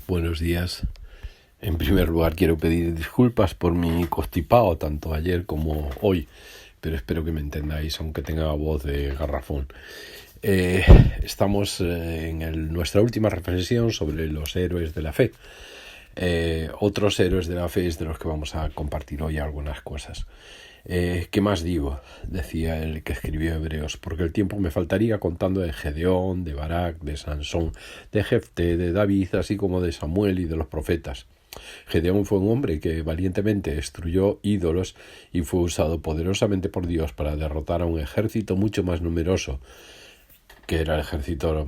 Buenos días. En primer lugar quiero pedir disculpas por mi constipado tanto ayer como hoy, pero espero que me entendáis aunque tenga voz de garrafón. Estamos en nuestra última reflexión sobre los héroes de la fe. Otros héroes de la fe es de los que vamos a compartir hoy algunas cosas. ¿Qué más digo? Decía el que escribió Hebreos, porque el tiempo me faltaría contando de Gedeón, de Barak, de Sansón, de Jefté, de David, así como de Samuel y de los profetas. Gedeón fue un hombre que valientemente destruyó ídolos y fue usado poderosamente por Dios para derrotar a un ejército mucho más numeroso, que era el ejército de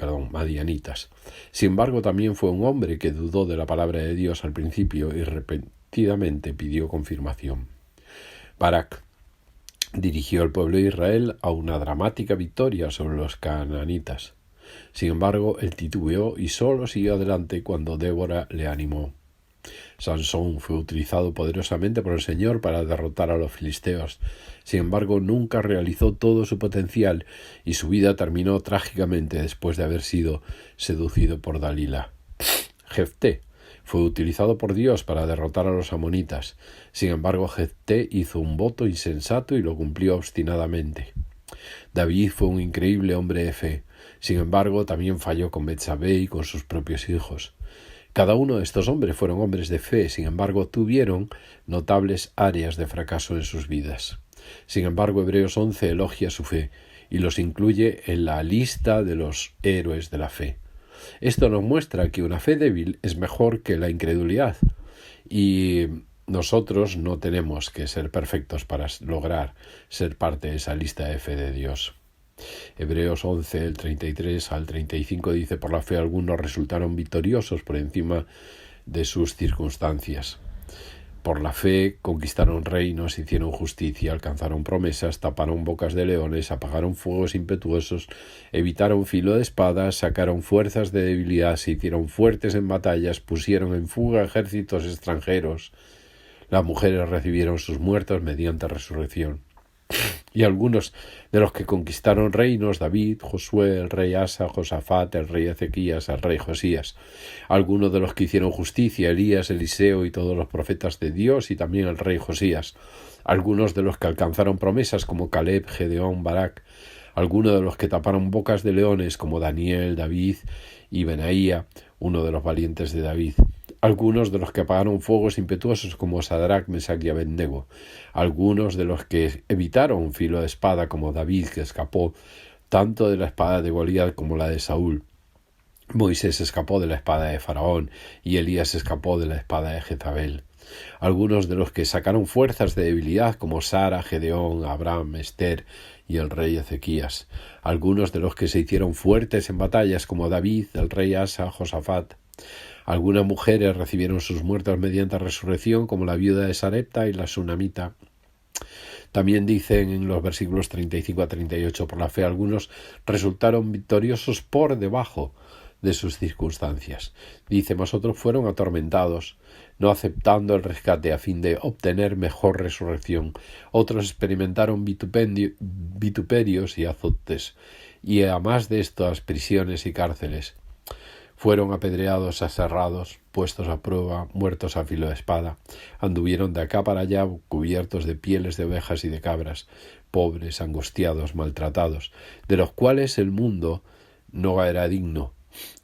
los madianitas. Sin embargo, también fue un hombre que dudó de la palabra de Dios al principio y repetidamente pidió confirmación. Barak dirigió al pueblo de Israel a una dramática victoria sobre los canaanitas. Sin embargo, él titubeó y solo siguió adelante cuando Débora le animó. Sansón fue utilizado poderosamente por el Señor para derrotar a los filisteos. Sin embargo, nunca realizó todo su potencial y su vida terminó trágicamente después de haber sido seducido por Dalila. Jefté fue utilizado por Dios para derrotar a los amonitas. Sin embargo, Jefté hizo un voto insensato y lo cumplió obstinadamente. David fue un increíble hombre de fe. Sin embargo, también falló con Betsabé y con sus propios hijos. Cada uno de estos hombres fueron hombres de fe, sin embargo, tuvieron notables áreas de fracaso en sus vidas. Sin embargo, Hebreos 11 elogia su fe y los incluye en la lista de los héroes de la fe. Esto nos muestra que una fe débil es mejor que la incredulidad y nosotros no tenemos que ser perfectos para lograr ser parte de esa lista de fe de Dios. Hebreos 11, el 33 al 35 dice: por la fe algunos resultaron victoriosos por encima de sus circunstancias. Por la fe conquistaron reinos, hicieron justicia, alcanzaron promesas, taparon bocas de leones, apagaron fuegos impetuosos, evitaron filo de espadas, sacaron fuerzas de debilidad, se hicieron fuertes en batallas, pusieron en fuga ejércitos extranjeros. Las mujeres recibieron sus muertos mediante resurrección. Y algunos de los que conquistaron reinos, David, Josué, el rey Asa, Josafat, el rey Ezequías, el rey Josías. Algunos de los que hicieron justicia, Elías, Eliseo y todos los profetas de Dios y también el rey Josías. Algunos de los que alcanzaron promesas como Caleb, Gedeón, Barak. Algunos de los que taparon bocas de leones como Daniel, David y Benaía, uno de los valientes de David. Algunos de los que apagaron fuegos impetuosos como Sadrach, Mesach y Abednego. Algunos de los que evitaron filo de espada como David, que escapó tanto de la espada de Goliat como la de Saúl. Moisés escapó de la espada de Faraón y Elías escapó de la espada de Jezabel. Algunos de los que sacaron fuerzas de debilidad como Sara, Gedeón, Abraham, Esther y el rey Ezequías. Algunos de los que se hicieron fuertes en batallas como David, el rey Asa, Josafat. Algunas mujeres recibieron sus muertos mediante resurrección, como la viuda de Sarepta y la sunamita. También dicen en los versículos 35 a 38, por la fe algunos resultaron victoriosos por debajo de sus circunstancias. Dice, mas otros fueron atormentados, no aceptando el rescate a fin de obtener mejor resurrección. Otros experimentaron vituperios y azotes, y a más de estas prisiones y cárceles. Fueron apedreados, aserrados, puestos a prueba, muertos a filo de espada. Anduvieron de acá para allá cubiertos de pieles de ovejas y de cabras, pobres, angustiados, maltratados, de los cuales el mundo no era digno,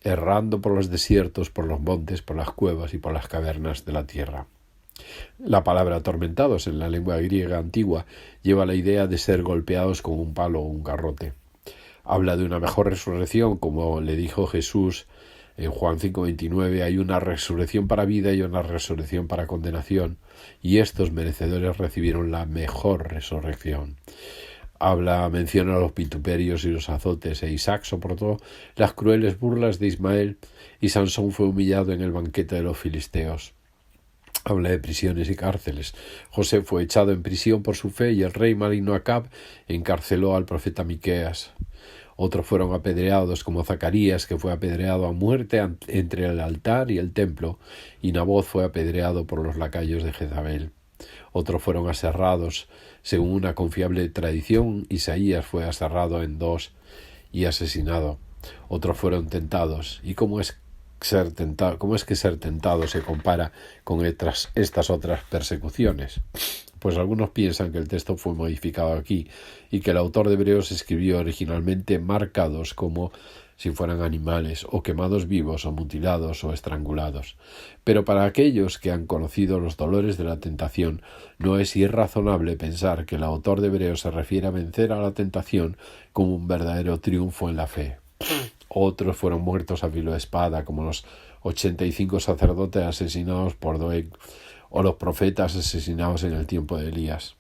errando por los desiertos, por los montes, por las cuevas y por las cavernas de la tierra. La palabra atormentados en la lengua griega antigua lleva la idea de ser golpeados con un palo o un garrote. Habla de una mejor resurrección, como le dijo Jesús en Juan 5:29, hay una resurrección para vida y una resurrección para condenación, y estos merecedores recibieron la mejor resurrección. Menciona los vituperios y los azotes, e Isaac soportó las crueles burlas de Ismael, y Sansón fue humillado en el banquete de los filisteos. Habla de prisiones y cárceles. José fue echado en prisión por su fe, y el rey maligno Acab encarceló al profeta Miqueas. Otros fueron apedreados, como Zacarías, que fue apedreado a muerte entre el altar y el templo, y Naboth fue apedreado por los lacayos de Jezabel. Otros fueron aserrados. Según una confiable tradición, Isaías fue aserrado en dos y asesinado. Otros fueron tentados, y como ¿Cómo es que ser tentado se compara con estas otras persecuciones? Pues algunos piensan que el texto fue modificado aquí y que el autor de Hebreos escribió originalmente marcados como si fueran animales, o quemados vivos, o mutilados, o estrangulados. Pero para aquellos que han conocido los dolores de la tentación, no es irrazonable pensar que el autor de Hebreos se refiere a vencer a la tentación como un verdadero triunfo en la fe. Otros fueron muertos a filo de espada, como los 85 sacerdotes asesinados por Doeg, o los profetas asesinados en el tiempo de Elías.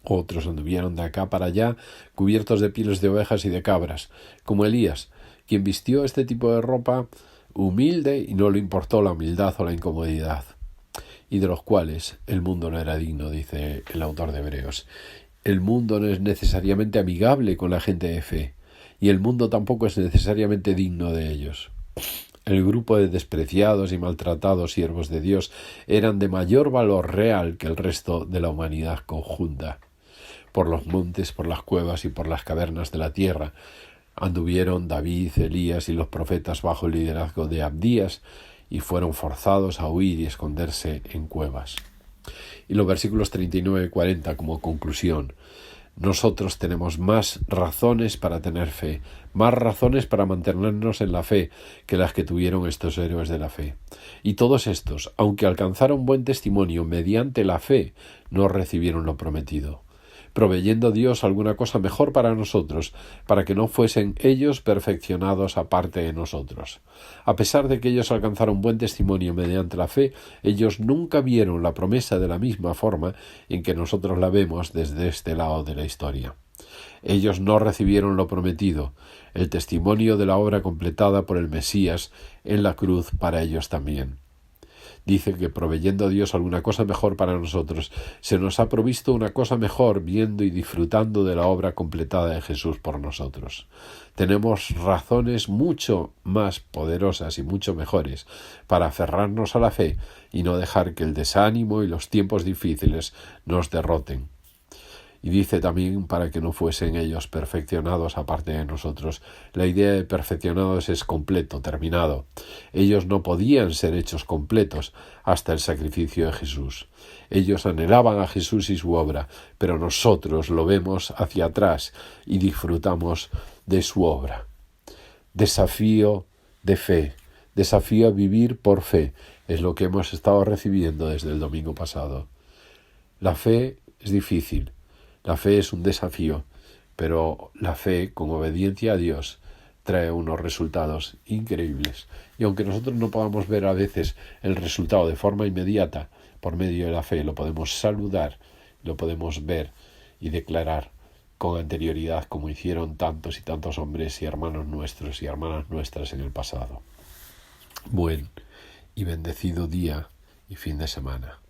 Otros anduvieron de acá para allá, cubiertos de pieles de ovejas y de cabras, como Elías, quien vistió este tipo de ropa humilde y no le importó la humildad o la incomodidad, y de los cuales el mundo no era digno, dice el autor de Hebreos. El mundo no es necesariamente amigable con la gente de fe, y el mundo tampoco es necesariamente digno de ellos. El grupo de despreciados y maltratados siervos de Dios eran de mayor valor real que el resto de la humanidad conjunta. Por los montes, por las cuevas y por las cavernas de la tierra anduvieron David, Elías y los profetas bajo el liderazgo de Abdías, y fueron forzados a huir y esconderse en cuevas. Y los versículos 39 y 40 como conclusión. Nosotros tenemos más razones para tener fe, más razones para mantenernos en la fe que las que tuvieron estos héroes de la fe. Y todos estos, aunque alcanzaron buen testimonio mediante la fe, no recibieron lo prometido, proveyendo Dios alguna cosa mejor para nosotros, para que no fuesen ellos perfeccionados aparte de nosotros. A pesar de que ellos alcanzaron buen testimonio mediante la fe, ellos nunca vieron la promesa de la misma forma en que nosotros la vemos desde este lado de la historia. Ellos no recibieron lo prometido, el testimonio de la obra completada por el Mesías en la cruz para ellos también. Dice que proveyendo a Dios alguna cosa mejor para nosotros, se nos ha provisto una cosa mejor viendo y disfrutando de la obra completada de Jesús por nosotros. Tenemos razones mucho más poderosas y mucho mejores para aferrarnos a la fe y no dejar que el desánimo y los tiempos difíciles nos derroten. Y dice también para que no fuesen ellos perfeccionados aparte de nosotros. La idea de perfeccionados es completo, terminado. Ellos no podían ser hechos completos hasta el sacrificio de Jesús. Ellos anhelaban a Jesús y su obra, pero nosotros lo vemos hacia atrás y disfrutamos de su obra. Desafío de fe, desafío a vivir por fe, es lo que hemos estado recibiendo desde el domingo pasado. La fe es difícil. La fe es un desafío, pero la fe, con obediencia a Dios, trae unos resultados increíbles. Y aunque nosotros no podamos ver a veces el resultado de forma inmediata, por medio de la fe lo podemos saludar, lo podemos ver y declarar con anterioridad como hicieron tantos y tantos hombres y hermanos nuestros y hermanas nuestras en el pasado. Buen y bendecido día y fin de semana.